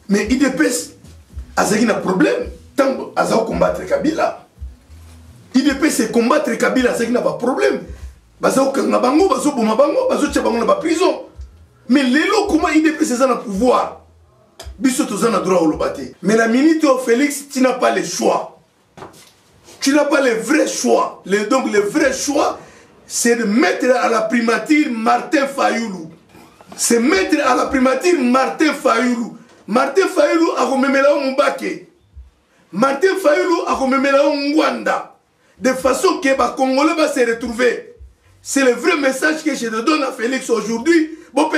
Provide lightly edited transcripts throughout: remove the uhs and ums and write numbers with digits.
Mais IDPS a un problème. Tant à combattre Kabila. IDPS c'est combattre Kabila, c'est qu'il n'a pas de problème. Bazo Kangabango, Bazo Bomabango, Bazo Tchabango dans la prison. Mais les lots, comment IDPS c'est un pouvoir? Biso tozan a droit au lobate. Mais la minute au Félix, tu n'as pas le choix. Tu n'as pas le vrai choix. Donc le vrai choix, c'est de mettre à la primature Martin Fayoulou. C'est mettre à la primature Martin Fayoulou. Martin Fayoulou a remémé là Mbake. Martin Fayoulou a remémé là Ngwanda. De façon que les Congolais vont se retrouver. C'est le vrai message que je te donne à Félix aujourd'hui. Bon,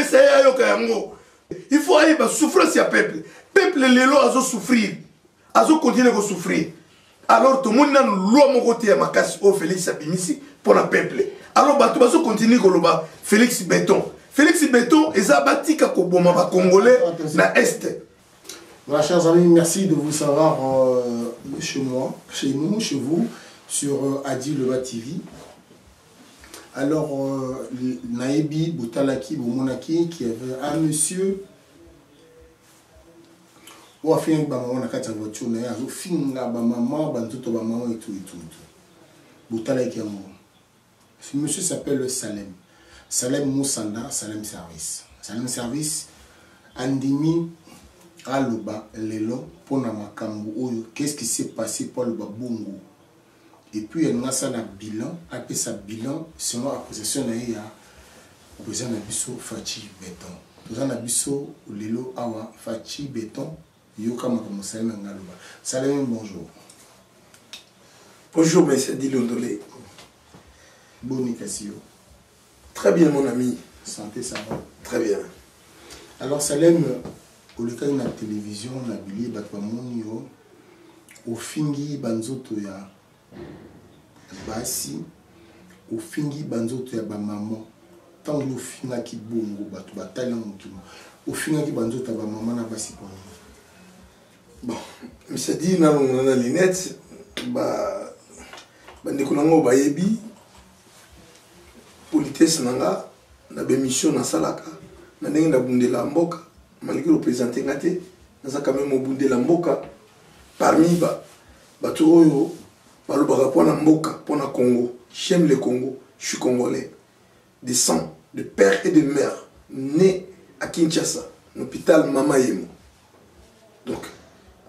il faut aller à souffrance à peuple. Peuple, les lois, ils ont souffrir. Ils ont continué à souffrir. Alors, tout le monde a une loi mon côté à ma casse au Félix Abimisi pour le peuple. Alors, ils ont continué à Félix Béton. Félix Béton, ils ont bâti Kakoboma, Congolais, dans l'Est. Voilà, chers amis, merci de vous savoir chez moi, chez nous, chez vous, sur Adi Leba TV. Alors, Naebi Boutalaki Bomonaki, qui avait un monsieur, ou a fait un maman à la voiture, mais a fait un maman, tout maman et tout. Boutalaki Amon. Ce monsieur s'appelle Salem. Salem Moussanda, Salem Service. Salem Service, Andimi Aloba, Lelo, Ponamakambo, qu'est-ce qui s'est passé pour le Babongo? Et puis il y a un bilan, après ça bilan, selon la possession il y a président Nabiso Fachi Béton. Président Nabiso Lelo Awa Fachi Béton, Yoka Makomo Salem Ngaloba. Salem, bonjour. Bonjour, monsieur Dilondolé. Boni Kassio. Très bien, mon ami. Santé, ça va. Très bien. Alors, Salem, au cas de la télévision, on a bilé Batwamoni, au fingi banzoto ya basi au fingi banzoto ya ba maman tant le finga ki bongo batu batala mukimo au finga ki banzoto ya ba maman na basi pour bon monsieur dit na na linette ba ndeko nango ba yebi politesse nanga na be mission na salaka na ndenge na bundela mboka malgré représenter ngate na za quand même bundela mboka parmi batu oyo balobaka pona mboka pona Congo. J'aime le Congo, je suis congolais de sang, de père et de mère, né à Kinshasa, l'hôpital Mama Yemo. Donc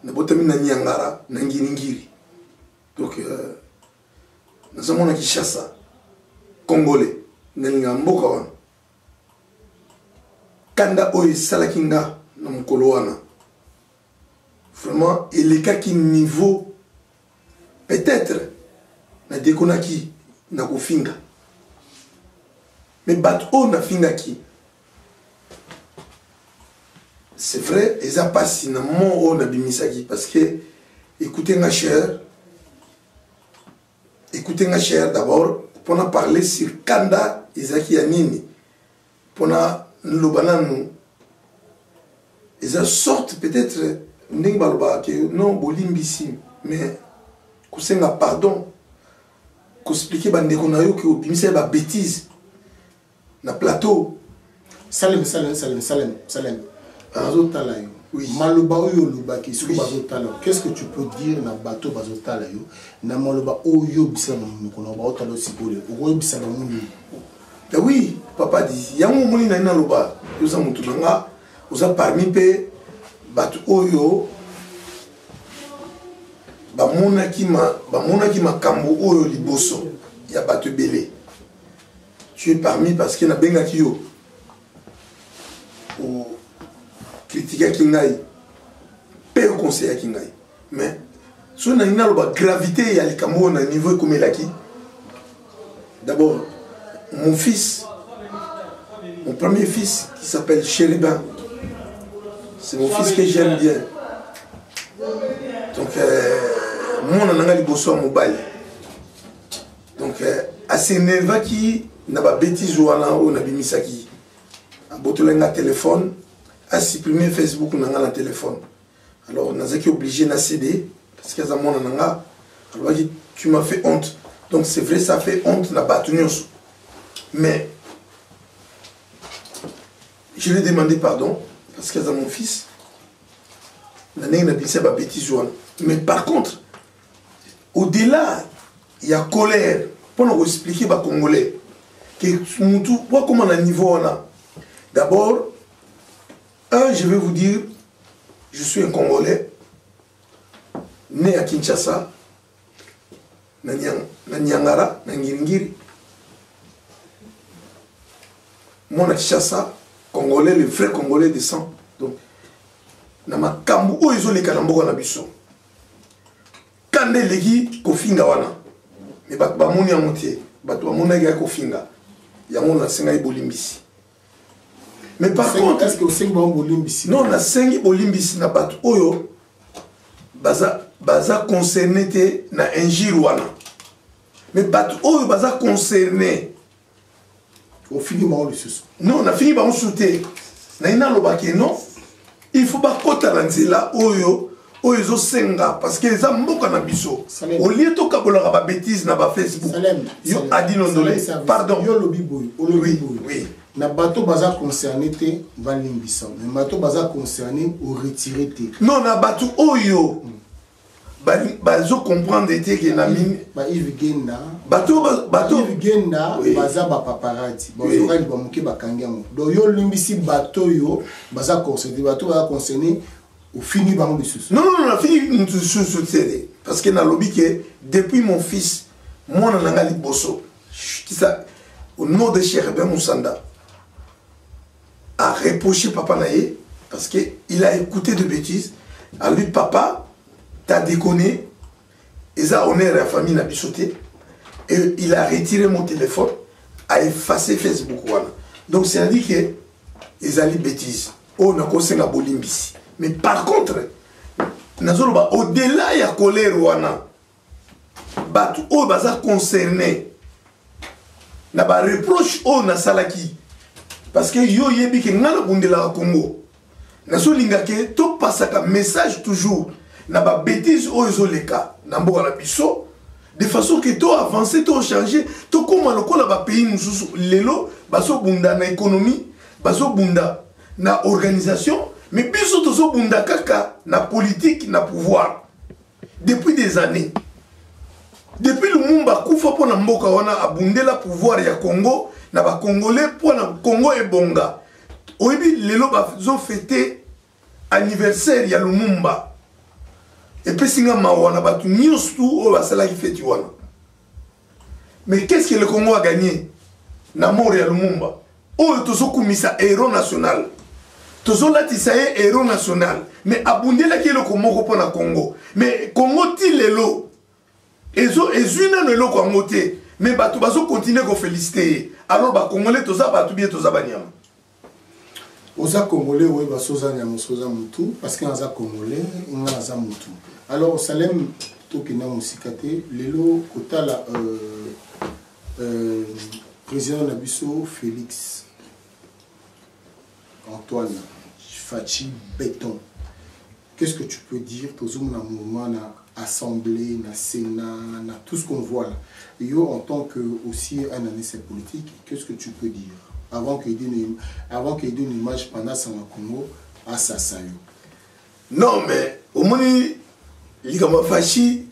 na botami na Nyangara na Ngiri. Donc nous sommes à Kinshasa, congolais, na mboka wana kanda oyo salakinga na mokolo wana. Vraiment, il est qu'à niveau peut-être na dekonaki na kofinga. Mais bato na finga ki. C'est vrai, ils ont passé na mon na bimisaki parce que écoutez ma chère d'abord pour en parler sur Kanda Isaki Yanini pour na lobananu ils ont sorte peut-être non bolimbisi mais kusenga pardon expliquer bandeko na yo que obimisa ba bêtise na plateau. Salem bazotala yo oui maloba oyo lobaki siko bazotala qu'est-ce que tu peux dire na bateau bazotala yo na maloba oyo bisa monoko na baotala sikole oyo bisa ba muni. Oui papa dit yango moni na ina loba yo za mutu nga oza parmi pe bato oyo bamonaki makambo oyo liboso ya bato belé. Tu es parmi parce que na bengaki yo o critiquer kingai pe o conseiller kingai mais so na ina loba gravité ya likambo na niveau comme elaki. D'abord mon fils, mon premier fils qui s'appelle Chéribin, c'est mon fils que j'aime bien. Donc mon ananga liboso mobile. Donc assez nerveux qui n'a pas bêtise ou ala ou n'a bimisaki. A botolenga téléphone, a supprimer Facebook nanga na téléphone. Alors on a été obligé na céder parce que ça mon ananga. Alors tu m'as fait honte. Donc c'est vrai ça fait honte na batunios. Mais je lui ai demandé pardon parce que c'est mon fils. Mais par contre, au-delà, il y a colère. Pour nous expliquer aux Congolais que comment on a niveau on a. D'abord, je vais vous dire, je suis un Congolais, né à Kinshasa, na Nyangara, na Ngingiri. Mon à Kinshasa, Congolais, le vrai Congolais de sang. Donc, na makambu o ezo le kanambo na biso. Kande legi kofinga wana. Mais ba moni amotie, ba to mona ga kofinga. Ya mona senga ibolimbisi. Mais par contre, est-ce que vous savez bolimbisi? Non, na sengi bolimbisi na bat oyo baza concerné te na injir wana. Mais bat oyo baza concerné au fini ba le sous. Non, na fini ba on souté. Na ina lobake non. Il faut pas kota na nzela oyo oyo senga parce que les amboka na biso. Au lieu to kabola ba bêtise na ba Facebook. Yo adi londolé. Pardon. Yo lobi boy. Oui. Na bateau baza concerné te va limbisa. Mais bateau baza concerné au retirer te. Non, na bateau oyo. Bazo comprendre te que na mine ba Yves Genda. Bateau Yves Genda baza ba paparazzi. Bazo ka ba muke ba kangiamo. Do yo limbisi bateau yo baza concerné bateau baza concerné au fini ba ngbi susu. Non, on a fini susu télé parce que na lobby que depuis mon fils moi na ngali bosso. Qui ça au nom de Cheikh Ben Moussanda a reproché papa naïe parce qu'il a écouté de bêtises. À lui, papa, t'as déconné. Et ça, on est à la famille, n'a bichoté. Et il a retiré mon téléphone, a effacé Facebook. Voilà. Donc, c'est-à-dire que ils ont dit bêtises. Oh, on a conseillé à Bolimbisi. Mais par contre, au-delà, il y a colère. Oh, baza concerné. Na ba reproche oh na salaki parce que yo yebi ke ngala bundela Congo na so linga ke to pasaka message toujours na ba bêtise o ezoleka na mboka na biso de façon que to avancer to changer to koma lokola ba pays mususu lelo baso bunda na économie baso bunda na organisation mais biso to so bunda kaka na politique na pouvoir depuis des années. Depuis le Mumba Koufa pour Namboka, on a abondé le pouvoir ya Congo, na ba Congolais pour na Congo et Bonga. Oyebi lelo ba zo fêté anniversaire ya Lumumba. Et puis singa mawana ba tu news tout o ba sala qui fêti wana. Mais qu'est-ce que le Congo a gagné? Na mort ya Lumumba. O tozo kumisa héros national. Tozo lati sa héros national. Mais abondé la qui le Congo pour na Congo. Mais Congo ti lelo et une ne l'ont moté mais batu baso continuer à féliciter alors ba congolais toza batu bien toza banyama oza congolais oui basoza nyama soza mutu parce que naza congolais naza mutu alors Salem to kina musikate lelo kotala président Nabiso Félix Antoine Fachi Béton. Qu'est-ce que tu peux dire toujours dans le mouvement na Assemblée, na Sénat, na tout ce qu'on voit là. Et yo, en tant que aussi un analyste politique, qu'est-ce que tu peux dire avant qu'il donne une image pendant son Congo à Sassayo? Non, mais au moins, Ligama Fachi,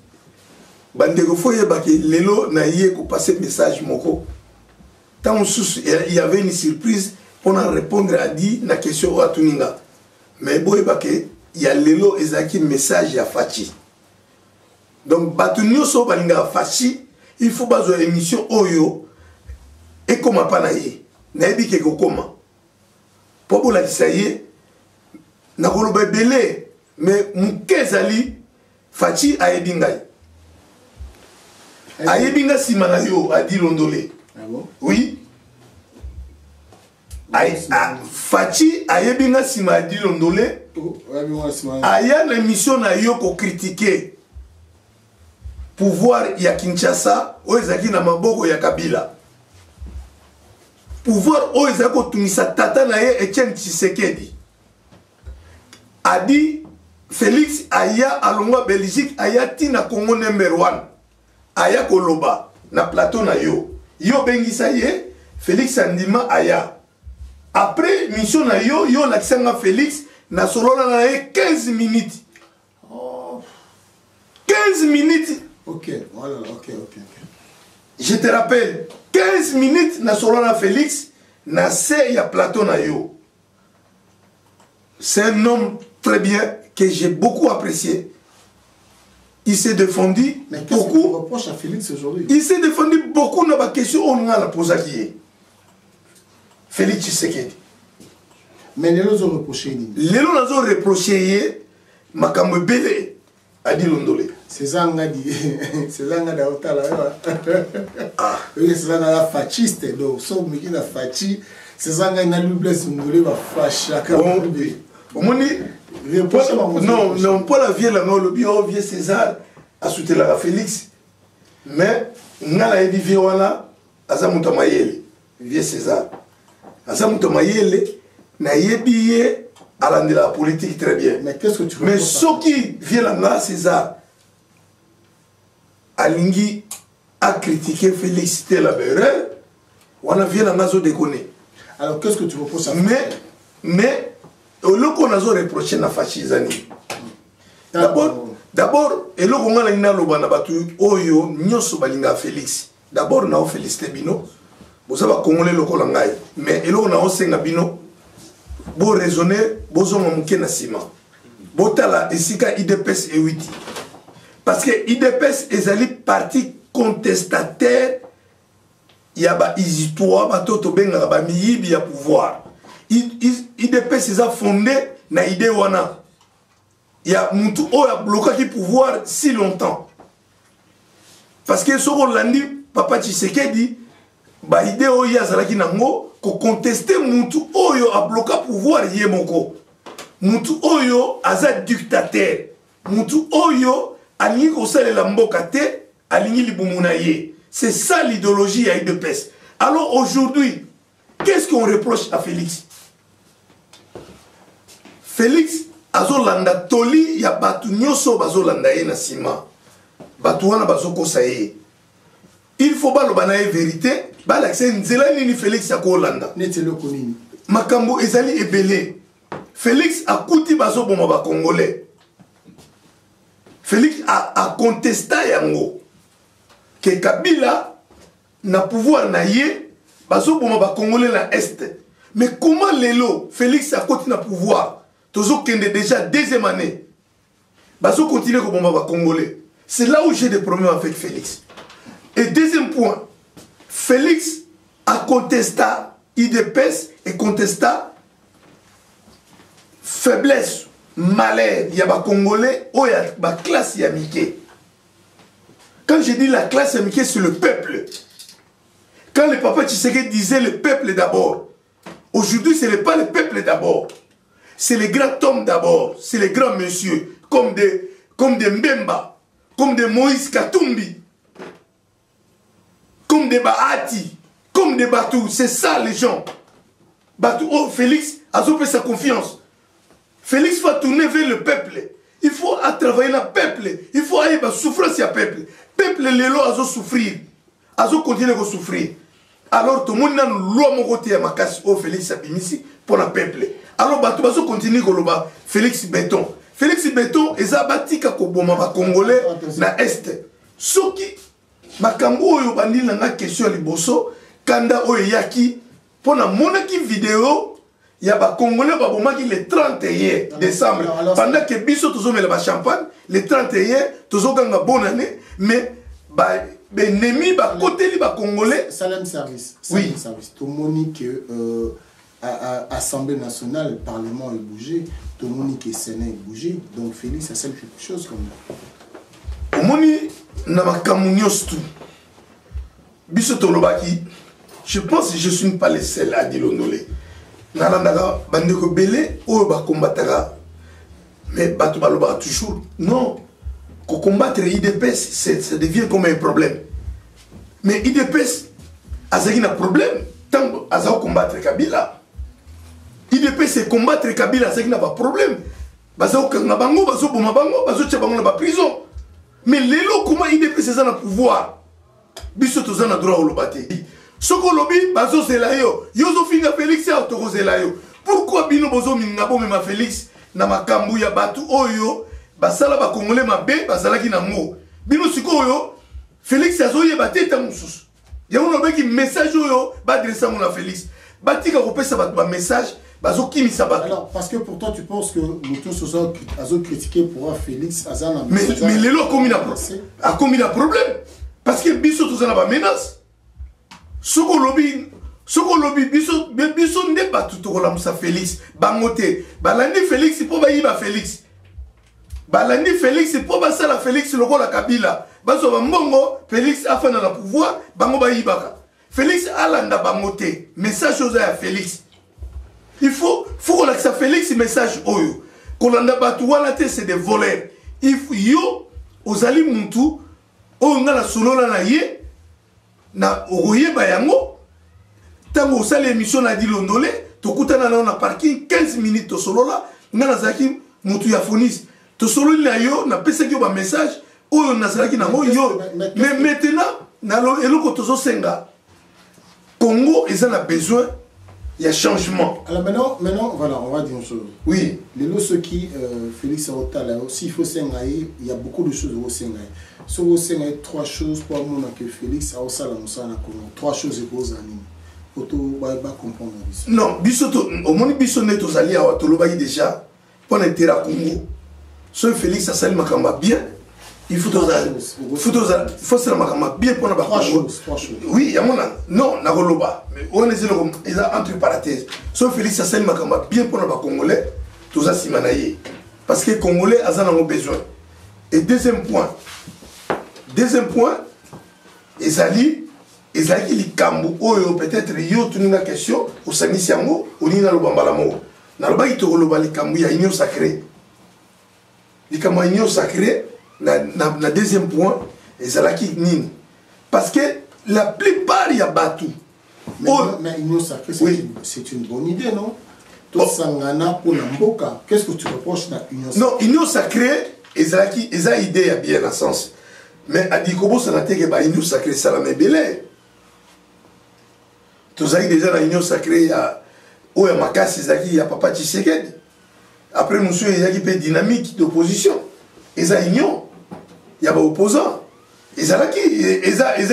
Bandego Foye Baki, Lelo, Naïe, pour passer le message, Moko. Tant il y avait une surprise pour répondre à dit la question à Tuninga. Mais Boye Baki, il y a Lelo Ezaki message à Fachi. Donc, Batunio so balinga Fachi, il faut bazo émission Oyo et comment pas naïe. Naïbi ke comment. Pobo la kisaye, na koloba belé, mais mukezali Fachi aebingai. Aebinga simana yo a dit londolé. Ah bon? Oui. Fachi aebinga sima a dit londolé. Aya na émission na yo ko critiquer pouvoir ya Kinshasa oezaki na maboko ya Kabila. Pouvoir oezaki kotumisa tata na ye Etienne Tshisekedi. A dit Félix aya alongwa Belgique aya tina Congo number 1. Aya koloba na plateau na yo. Yo bengisa ye Félix Andima aya. Après mission na yo yo lakisanga Félix na solola na ye 15 minutes 15 minutes. Ok, voilà, ok. Je te rappelle, 15 minutes na Solana Félix, na se ya plateau na yo. C'est un homme très bien que j'ai beaucoup apprécié. Il s'est défendu mais beaucoup. Qu'est-ce que tu reproches à Félix aujourd'hui? Il s'est défendu beaucoup dans la question on a la posée qui est. Félix Tshisekedi. Mais les autres ont reproché. Les autres ont reproché Makambo Bele a dit Londolé. C'est ça qu'on a dit. C'est ça qu'on a dit. C'est ça qu'on a fasciste. Donc, sauf que qui a fasciste, c'est ça qu'on a lu blessé Londolé va fascister. Non, pas la vieille, le bio, vieux César a soutenu la Félix. Mais, on a dit Viola, Azamuta Mayele, vieux César. Azamuta Mayele, n'a yébié à la politique très bien. Mais qu'est-ce que tu veux? Mais ce qui vient là, César, Alingui a critiqué, félicité la BRL, on a vu la nazo déconner. Alors, qu'est-ce que tu reproches à Mais, le qu'on a reproché na fascisme. D'abord, et le qu'on a na loba na batu oyo nyoso balinga Félix. D'abord na félicité bino. Vous savez congolais le kolangai, mais et le qu'on a osenga bino. Bo raisonner, bo zonga muke na sima. Bo tala esika IDPS e 8. Parce que IDPS ezali parti contestataire. Il y a ba isitoa ba toto benga ba miyibi ya pouvoir. IDPS ils a fondé na idée wana. Il y a mutu o a bloqué le pouvoir si longtemps. Parce que ce qu'on l'a dit, Papa Tshisekedi, ba idée o ya zalaki nango ko contester mutu oyo a bloqué le pouvoir yemoko. Mutu oyo aza dictateur. Mutu oyo alingi ko salela mboka te, alingi libumuna ye. C'est ça l'idéologie à IDPS. Alors aujourd'hui, qu'est-ce qu'on reproche à Félix? Félix azolanda toli ya batu nyoso bazolanda ye na sima. Batu wana bazoko saye. Il faut pas loba na vérité, ba l'accès nzela nini Félix ya ko landa. Netelo konini. Makambo ezali ebele. Félix a kuti bazo boma ba congolais. Félix a contesté yango. Que Kabila na pouvoir na ye bazo boma ba congolais na est. Mais comment lelo Félix a continué na pouvoir? Toujours qu'il est déjà deuxième année. Bazo continue comme on va congolais. C'est là où j'ai des problèmes avec Félix. Et deuxième point, Félix a contesté IDPS et contesté faiblesse, malheur. Il y a des Congolais, il y a des classe yamike. Quand je dis la classe yamike, c'est le peuple. Quand le papa Tshisekedi disait le peuple d'abord, aujourd'hui ce n'est pas le peuple d'abord. C'est les grands hommes d'abord, c'est les grands messieurs, comme des Mbemba, comme des Moïse Katumbi, comme des Bahati, comme des Batou. C'est ça les gens. Batou, oh Félix a fait sa confiance. Félix va tourner vers le peuple. Il faut travailler le peuple. Il faut aller souffrir sur le peuple. Le peuple, les lois, a souffrir. A continuer à souffrir. Alors tout le monde a une loi mon côté à ma casse au Félix Abimisi pour le peuple. Alors bato baso continue koloba Félix Béton. Félix Béton eza batika ko boma ba congolais na est. Soki makambo oyo bandi na question liboso kanda oyo yaki pona monaki vidéo ya ba congolais ba bomaki le 31 décembre pendant que biso tozomela ba champagne le 31 tozokanga bonne année mais ba benemi ba côté li ba congolais Salem service. Oui. Service. Tout monique Assemblée nationale, Parlement est bougé, tout le monde qui est Sénat est bougé, donc Félix, ça c'est quelque chose comme ça. Au moni, na makamunios tout. Bisotolobaki, je pense que je ne suis pas le seul à dire l'ondolé. Nalandaka, bandeko belé, ou ba combattra. Mais batu baloba toujours. Non. Pour combattre IDPS, ça devient comme un problème. Mais IDPS, azaki na problème. Tant azao combattre Kabila. IDP c'est combattre Kabila, c'est qu'il n'a pas de problème. Bazao Kangabango, Bazo Bomabango, Bazo Tchabango n'a pas prison. Mais les lots, comment IDP c'est ça le pouvoir? Biso tozana droit au lobate. Soko lobi, Bazo Zelayo, Yozo Finga Félix et Autoro Zelayo. Pourquoi Bino Bozo Mingabo Mema Félix, Namakambu ya Batu Oyo, basala ba congolais mabe bazalaki nango bino sikoyo Félix azoyeba te ta mususu yango nobeki message oyo badressa mon na Félix batika kopesa ba message bazokimisa bato. Alors parce que pour toi tu penses que nous tous azo critiquer pour Félix azana mais lelo a commis la problème parce que biso tozana ba menace soko lobi biso nde batu tokolamusa Félix bangote balandi Félix po bayiba Félix balandi Félix po basala Félix lokola Kabila bazo bambongo Félix afana na pouvoir bango bayibaka Félix alanda bangote message oza ya Félix il faut que ça Félix message oyo kolanda batu wana te c'est des voleurs yo ozali muntu oyo ngala solola na ye na okoyeba yango tango osali émission na dilondole tokutana na parking 15 minutes tosolola ngala zaki mutu ya Fonis tosololi na yo na pesaki yo ba message oyo nazalaki nango yo mais maintenant na eloko tozosenga Congo ils ont besoin il y a changement. Alors maintenant voilà, on va dire une chose. Oui. Les lots ceux qui Félix Rotala aussi il faut s'engager, il y a beaucoup de choses au s'engager. Sur au s'engager trois choses pour moi que Félix a aussi la musana Congo. Trois choses et causes anime. Pour tout ba comprendre ça. Non, bisoto au moins biso neto zali a to lobayi déjà pour intérêt à Congo. So Félix a sali makamba bien. Il faut se la bien pour la trois choses. Oui, il y a mon non, na goloba. Mais on est entre parenthèses. Sauf Félix Assel Makamba bien pour la Congolais, tout ça simanaye. Parce que les Congolais ont besoin. Et deuxième point, Ezali li kambu oyo peut-être yo tuni na question au sanisiango ou ni na lobambala mo. Na loba ito loba li kambu ya union sacrée. Li kambu union sacrée. Na deuxième point, ezalaki nini parce que la plupart il y a batu mais union sacrée c'est une bonne idée non to sangana pour mboka qu'est-ce que tu reproches na union sacrée non union sacrée ezalaki eza idée ya bien na sens mais adikobo ça na teke ba union sacrée ça la mebele tozali déjà na union sacrée ya oya makasi ezalaki ya papa Tshisekedi après nous sommes ezalaki pe dynamique d'opposition eza union il y a des opposants. Ils sont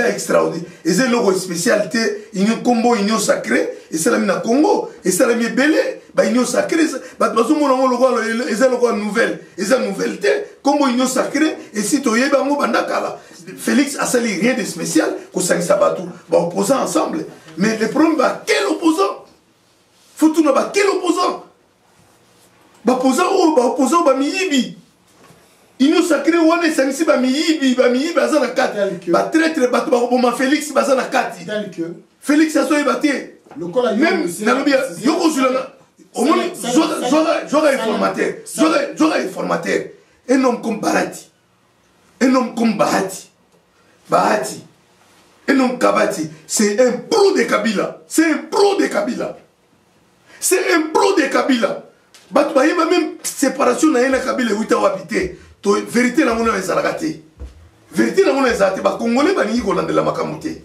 extraordinaires. Ils ont logo spécialité. Union combo, union sacrée. Et c'est la mine à Congo. Et c'est la mine belé. Union sacrée. Ils ont logo nouvelle. Ils ont nouvelle. Combo, union sacrée. Et si tu es bandakala. Félix a sali rien de spécial. Qu'on s'en sabatou. Opposants ensemble. Mais le problème, quel opposant? Faut tout n'a quel opposant? Opposant, miyibi. Union sacrée wana sangisi ba miyibi bazana kati ba traître ba boma Félix bazana kati Félix aso ebate même na lobia yoko zulana au moins j'aurais informateur un homme comme Bahati un homme Kabati c'est un pro de Kabila Batu bayeba même séparation na yena Kabila wita wabité vérité na mona ezalakate vérité na mona ezalate ba congolais baningi kolandela makamute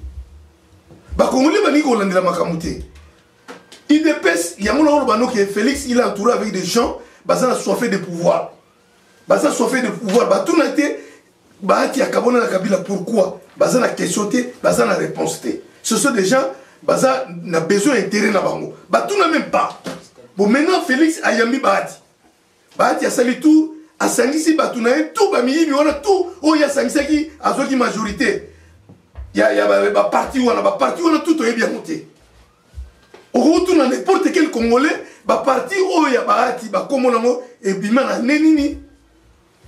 il dépêche yango na bano que Félix il est entouré avec des gens bazana soifé de pouvoir batuna te baati akabona na Kabila pourquoi bazana question te bazana réponse te ce sont des gens baza na besoin intérêt na bango batuna même pas bon maintenant Félix ayambi baati a sali tout a sangisi batuna tout ba miyibi wana tout o ya sangisaki azoki majorité ya ba parti wana tout o bien monté au retour na n'importe quel congolais ba parti o ya baati ba komona ngo e bima na nini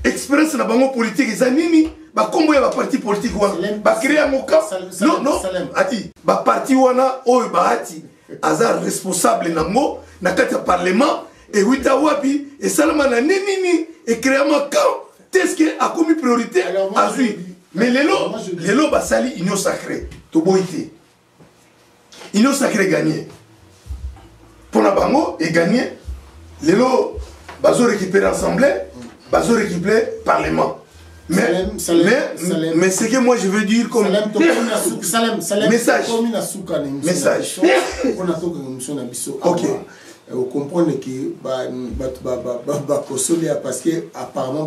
expérience na bango politique eza nini ba kombo ya ba parti politique wana ba créer moka non ati ba parti wana o baati aza responsable nango na kati ya parlement et wita wapi et salama na nini et créer un camp qu'est-ce que a commis priorité à lui mais lelo basali union sacrée to boité union sacrée gagné pour la bango et gagné lelo bazo récupérer assemblée bazo récupérer parlement mais ce que moi je veux dire comme message ok vous comprenez que parce que apparemment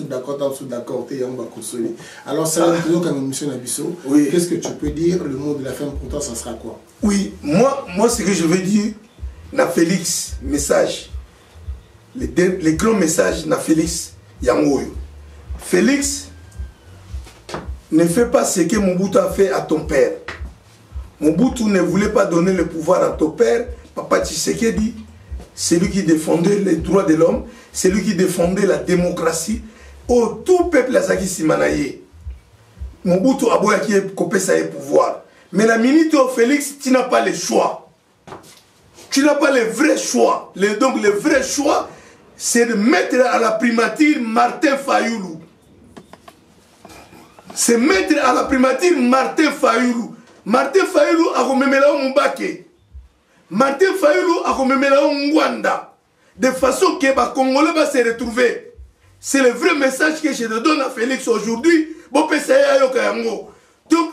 d'accord alors ça qu'est-ce que tu peux dire, le mot de la fin pour toi ça sera quoi? Oui, moi ce que je veux dire na Félix message les grands messages na Félix yangoyo. Félix, ne fais pas ce que Mobutu a fait à ton père. Mobutu ne voulait pas donner le pouvoir à ton père. Papa Tshisekedi, c'est lui qui défendait les droits de l'homme, c'est lui qui défendait la démocratie. Oh, tout peuple a qui simanaye. Mobutu a beau qui copé ça pouvoir. Mais la minute où Félix, tu n'as pas le choix. Tu n'as pas le vrai choix. Donc le vrai choix, c'est de mettre à la primature Martin Fayoulou. C'est mettre à la primature Martin Fayoulou. Martin Fayoulou a remémé Mbake. Martin Fayoulou a remémé Ngwanda. De façon que les Congolais vont se retrouver. C'est le vrai message que je te donne à Félix aujourd'hui. Donc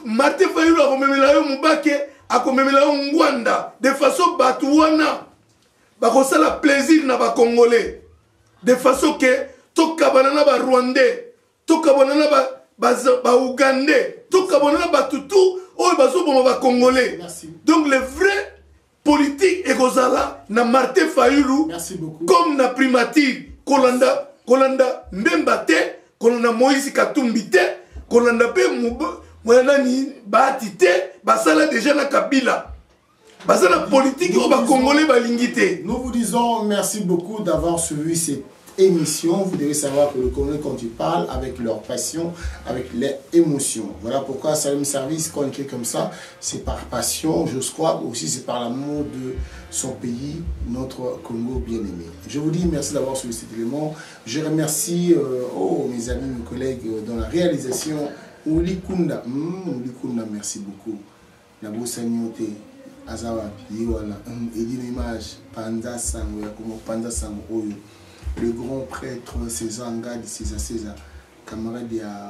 Martin Fayoulou a remémé Mbake, a remémé Ngwanda. De façon Batouana. Ça la plaisir na ba Congolais. De façon que tout kabanana ba Rwandais, tout kabanana ba Ougandais, tout kabanana ba Tutu, oh baso bon ba Congolais. Merci. Donc le vrai politique est Gozala na Martin Fayoulou. Merci beaucoup. Comme na primature Kolanda Mbembate, Kolanda Moïse Katumbi te, Kolanda pe Mouanani Bahati te, basala déjà na Kabila. Basala politique au ba Congolais ba lingité. Nous vous disons merci beaucoup d'avoir suivi cette émission. Vous devez savoir que le Congolais, quand ils parlent avec leur passion, avec leur émotion. Voilà pourquoi Salam Service, quand il fait comme ça, c'est par passion, je crois, aussi c'est par l'amour de son pays, notre Congo bien-aimé. Je vous dis merci d'avoir suivi cet élément. Je remercie mes amis, mes collègues dans la réalisation. Ouli Kunda, merci beaucoup. Nabo Sanyote, Azawa, Yiwala, Edine Image, Panda Sango, Yakumo, Panda Sango, Oyo. Le grand prêtre César Ngadi, César, camarade à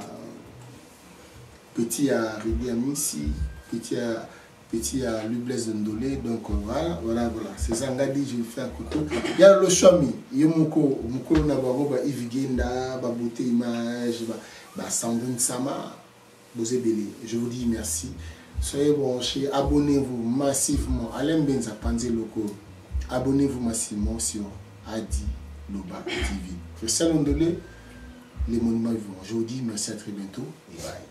petit à Rédi Amissi, petit à Lublès Ndolé, donc voilà. César Ngadi, je lui fais un coucou. Il y a le Chami, il y a Moko Nabago, Ivigenda, Baboté Image, Sandrine Sama, Bozebele. Je vous dis merci. Soyez branchés, abonnez-vous massivement. Alain Benza Panzé Loco, abonnez-vous massivement sur Adi Loba TV. Je salue les monuments vivants. Je vous dis merci, à très bientôt et bye.